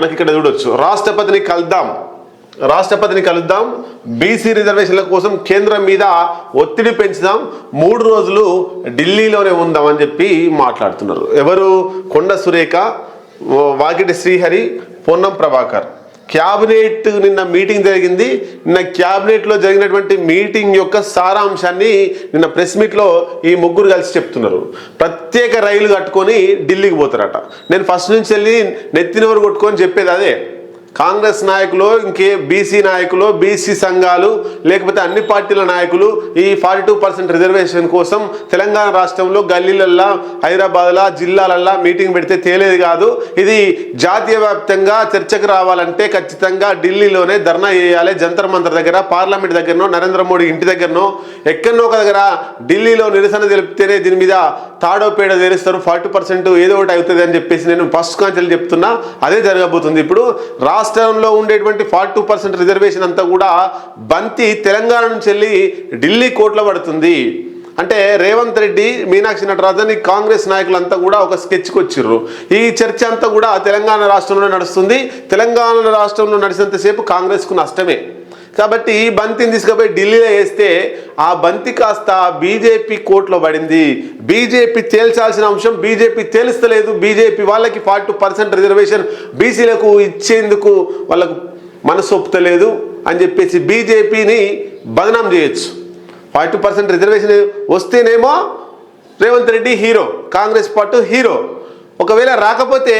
మనకి ఇక్కడ చూడొచ్చు, రాష్ట్రపతిని కలుద్దాం, బీసీ రిజర్వేషన్ల కోసం కేంద్రం మీద ఒత్తిడి పెంచుదాం, 3 రోజులు ఢిల్లీలోనే ఉందాం అని చెప్పి మాట్లాడుతున్నారు. ఎవరు? కొండ సురేఖ, వాకిటి శ్రీహరి, పొన్నం ప్రభాకర్. క్యాబినెట్ నిన్న మీటింగ్ జరిగింది. నిన్న క్యాబినెట్లో జరిగినటువంటి మీటింగ్ యొక్క సారాంశాన్ని నిన్న ప్రెస్ మీట్లో ఈ ముగ్గురు కలిసి చెప్తున్నారు. ప్రత్యేక రైలు కట్టుకొని ఢిల్లీకి పోతారట. నేను ఫస్ట్ నుంచి వెళ్ళి నెత్తినవరు కొట్టుకొని చెప్పేది అదే. కాంగ్రెస్ నాయకులు, ఇంకే బీసీ నాయకులు, బీసీ సంఘాలు, లేకపోతే అన్ని పార్టీల నాయకులు ఈ 42% రిజర్వేషన్ కోసం తెలంగాణ రాష్ట్రంలో గల్లీలల్లా, హైదరాబాద్లా, జిల్లాలల్లా మీటింగ్ పెడితే తేలేది కాదు. ఇది జాతీయ వ్యాప్తంగా చర్చకు రావాలంటే ఖచ్చితంగా ఢిల్లీలోనే ధర్నా చేయాలి. జంతర్ మంతర్ దగ్గర, పార్లమెంట్ దగ్గరనో, నరేంద్ర మోడీ ఇంటి దగ్గరనో, ఎక్కడనో ఒక దగ్గర ఢిల్లీలో నిరసన తెలిపితేనే దీని మీద తాడో పేడ తెరుస్తారు, 40% ఏదో ఒకటి అవుతుంది అని చెప్పేసి నేను ఫస్ట్ కాంచెలు చెప్తున్నా. అదే జరగబోతుంది. ఇప్పుడు రాష్ట్రంలో ఉండేటువంటి 42% రిజర్వేషన్ అంతా కూడా బంతి తెలంగాణ నుంచి వెళ్ళి ఢిల్లీ కోర్టులో పడుతుంది. అంటే రేవంత్ రెడ్డి, మీనాక్షి నటరాజన్, కాంగ్రెస్ నాయకులంతా కూడా ఒక స్కెచ్కి వచ్చిర్రు. ఈ చర్చ అంతా కూడా తెలంగాణ రాష్ట్రంలో నడుస్తుంది. తెలంగాణ రాష్ట్రంలో నడిచినంతసేపు కాంగ్రెస్కు నష్టమే. కాబట్టి ఈ బంతిని తీసుకుపోయి ఢిల్లీలో వేస్తే ఆ బంతి కాస్త బీజేపీ కోర్టులో పడింది. బీజేపీ తేల్చాల్సిన అంశం బీజేపీ తేలుస్తలేదు. బీజేపీ వాళ్ళకి 40% రిజర్వేషన్ బీసీలకు ఇచ్చేందుకు వాళ్ళకు మనసు ఒప్పుతలేదు అని చెప్పేసి బీజేపీని బదనాం చేయొచ్చు. 40% రిజర్వేషన్ వస్తేనేమో Revanth Reddy hero, Congress party hero. ఒకవేళ రాకపోతే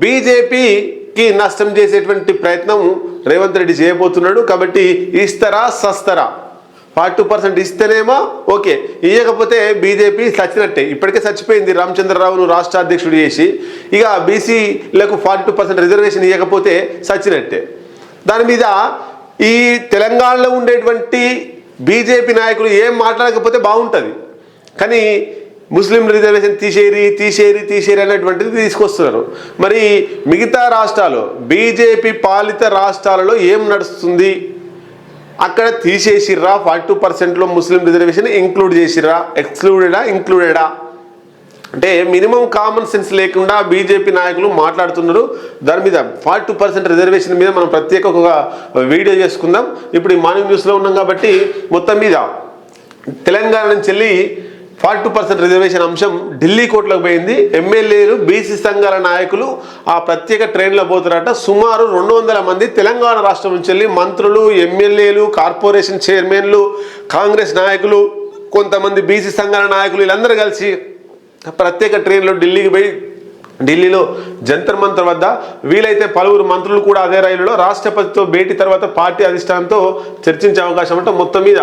బీజేపీకి నష్టం చేసేటువంటి ప్రయత్నం రేవంత్ రెడ్డి చేయబోతున్నాడు. కాబట్టి ఇస్తారా సస్తారా? 40% ఇస్తేనేమో ఓకే, ఇవ్వకపోతే బీజేపీ చచ్చినట్టే. ఇప్పటికే చచ్చిపోయింది. రామచంద్రరావును రాష్ట్ర అధ్యక్షుడు చేసి ఇక బీసీలకు 42% రిజర్వేషన్ ఇవ్వకపోతే చచ్చినట్టే. దాని మీద ఈ తెలంగాణలో ఉండేటువంటి బీజేపీ నాయకులు ఏం మాట్లాడకపోతే బాగుంటుంది. కానీ ముస్లిం రిజర్వేషన్ తీసేరి అనేటువంటిది తీసుకొస్తున్నారు. మరి మిగతా రాష్ట్రాలు, బీజేపీ పాలిత రాష్ట్రాలలో ఏం నడుస్తుంది? అక్కడ తీసేసిర్రా? 42%లో ముస్లిం రిజర్వేషన్ ఇంక్లూడ్ చేసిర్రా? ఇంక్లూడెడా? అంటే మినిమం కామన్ సెన్స్ లేకుండా బీజేపీ నాయకులు మాట్లాడుతున్నారు. దాని మీద 40% రిజర్వేషన్ మీద మనం ప్రత్యేక ఒక వీడియో చేసుకుందాం. ఇప్పుడు ఈ మార్నింగ్ న్యూస్లో ఉన్నాం కాబట్టి మొత్తం మీద తెలంగాణ నుంచి వెళ్ళి 40% రిజర్వేషన్ అంశం ఢిల్లీ కోర్టులోకి పోయింది. ఎమ్మెల్యేలు, బీసీ సంఘాల నాయకులు ఆ ప్రత్యేక ట్రైన్లో పోతారట. సుమారు 200 మంది తెలంగాణ రాష్ట్రం నుంచి వెళ్ళి మంత్రులు, ఎమ్మెల్యేలు, కార్పొరేషన్ చైర్మన్లు, కాంగ్రెస్ నాయకులు, కొంతమంది బీసీ సంఘాల నాయకులు వీళ్ళందరూ కలిసి ప్రత్యేక ట్రైన్లో ఢిల్లీకి పోయి ఢిల్లీలో జంతర్ మంతర్ వద్ద వీలైతే పలువురు మంత్రులు కూడా అదే రైలులో రాష్ట్రపతితో భేటీ తర్వాత పార్టీ అధిష్టానంతో చర్చించే అవకాశం అంటే మొత్తం మీద